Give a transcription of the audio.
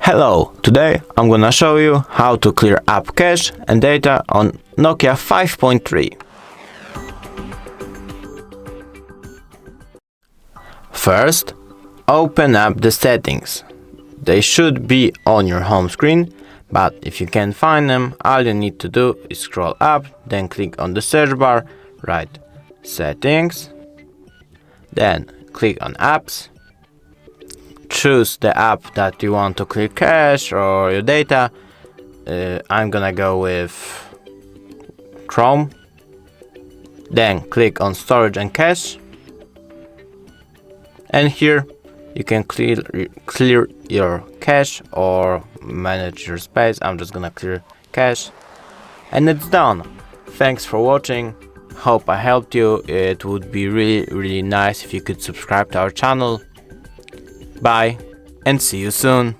Hello, today I'm gonna show you how to clear app cache and data on NOKIA 5.3. First, open up the settings. They should be on your home screen, but if you can't find them, all you need to do is scroll up, then click on the search bar, write settings, then click on apps. Choose the app that you want to clear cache or your data. I'm gonna go with Chrome. Then click on storage and cache. And here you can clear your cache or manage your space. I'm just gonna clear cache. And it's done. Thanks for watching. Hope I helped you. It would be really nice if you could subscribe to our channel. Bye and see you soon.